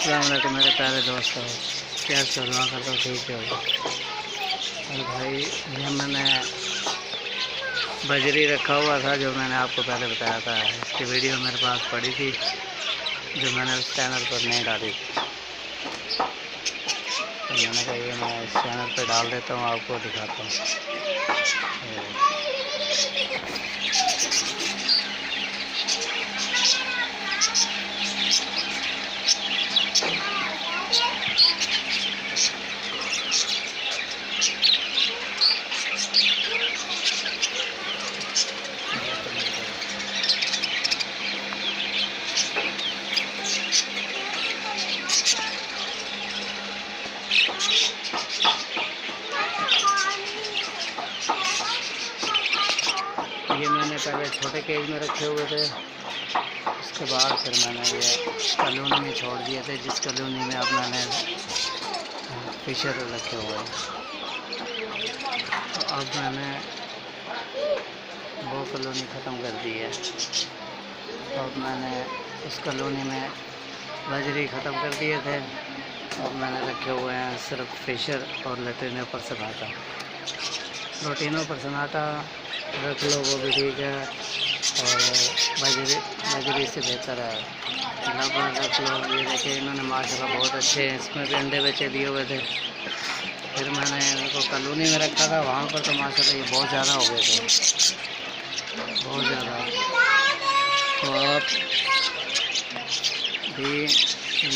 अस्सलाम वालेकुम मेरे प्यारे दोस्तों, क्या दुआ करता हूँ ठीक है। और भाई ये मैंने बजरी रखा हुआ था जो मैंने आपको पहले बताया था, इसकी वीडियो मेरे पास पड़ी थी जो मैंने उस चैनल पर नहीं डाली थी। तो मैंने कहा ये मैं इस चैनल पर डाल देता हूँ, आपको दिखाता हूँ। ये मैंने पहले छोटे केज में रखे हुए थे, उसके बाद फिर मैंने ये कॉलोनी में छोड़ दिए थे, जिस कॉलोनी में अब मैंने फिशर रखे हुए हैं। तो अब मैंने वो कॉलोनी ख़त्म कर दी है। अब मैंने उस कॉलोनी में बजरी ख़त्म कर दिए थे। अब मैंने रखे हुए हैं सिर्फ फिशर और लेटरिनों पर सनाटा। प्रोटीनों पर सनाटा रख लो वो भी ठीक है, और बजरी से बेहतर है लबन रख लो। ये देखिए इन्होंने माशाल्लाह बहुत अच्छे इसमें भी अंडे बच्चे दिए हुए थे। फिर मैंने इनको कॉलोनी में रखा था, वहाँ पर तो माशाल्लाह ये बहुत ज़्यादा हो गए थे, बहुत ज़्यादा। तो आप भी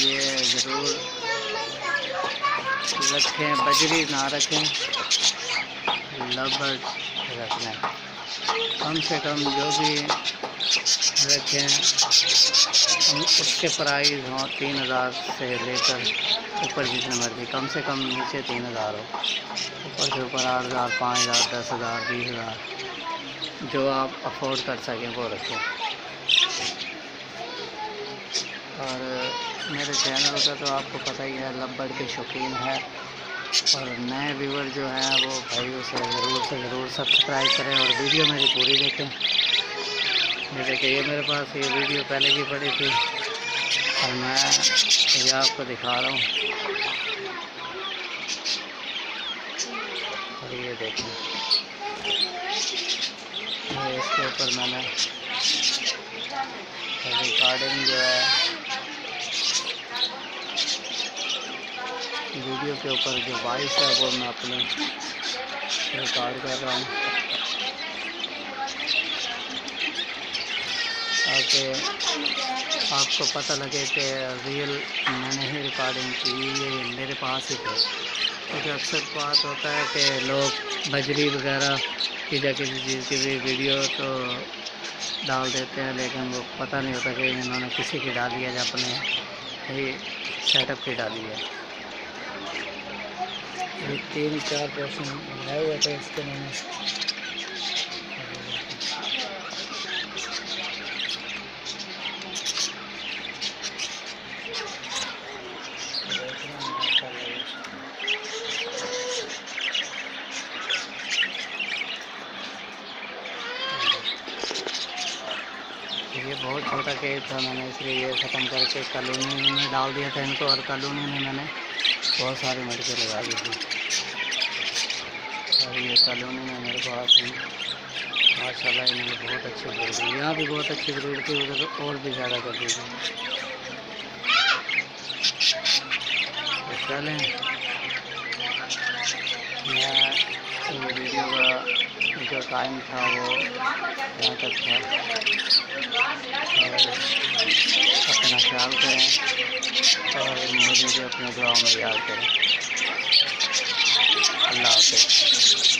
ये ज़रूर रखें, बजरी ना रखें, लबड़ रखें। कम से कम जो भी रखें उसके प्राइस हों 3000 से लेकर ऊपर जितने मर्जी, कम से कम नीचे 3000 हो, ऊपर से ऊपर 8000, 5000, 10,000, 20,000, जो आप अफोर्ड कर सकें वो रखें। और मेरे चैनल का तो आपको पता ही है, लबड़ के शौकीन है, और नए व्यूवर जो हैं वो भाई उसे ज़रूर से ज़रूर सब्सक्राइब करें और वीडियो मेरी पूरी देखें। ये देखिए ये मेरे पास ये वीडियो पहले की पड़ी थी और मैं ये आपको दिखा रहा हूँ। और ये देखें ये इसके ऊपर मैंने रिकॉर्डिंग जो है वीडियो के ऊपर जो वॉइस है वो मैं अपने रिकॉर्ड कर रहा हूँ, ताकि आपको पता लगे कि रियल मैंने ही रिकॉर्डिंग की, ये मेरे पास ही थे। क्योंकि अक्सर बात होता है कि लोग बजरी वगैरह की या किसी चीज़ की भी वीडियो तो डाल देते हैं, लेकिन वो पता नहीं होता कि इन्होंने किसी की डाली है या अपने ही सेटअप की डाली है। ये 3-4 पर्सन बनाए हुए थे इसके मैंने। ये बहुत छोटा केज था, मैंने इसलिए ये ख़त्म करके कॉलोनी में डाल दिया था इनको, और कॉलोनी में मैंने बहुत सारी मटके लगा दी थी। और ये कॉलोनी में मेरे पास माशाल्लाह इन्होंने बहुत अच्छी ब्रीड थी, यहाँ भी बहुत अच्छी ब्रीड थी, उधर तो और भी ज़्यादा कर दी थी। तो चलें, मैं वीडियो का जो टाइम था वो यहाँ तक था। और अपना ख्याल करें और मुझे भी अपने दुआओं में याद करें। अल्लाह हाफ़िज़।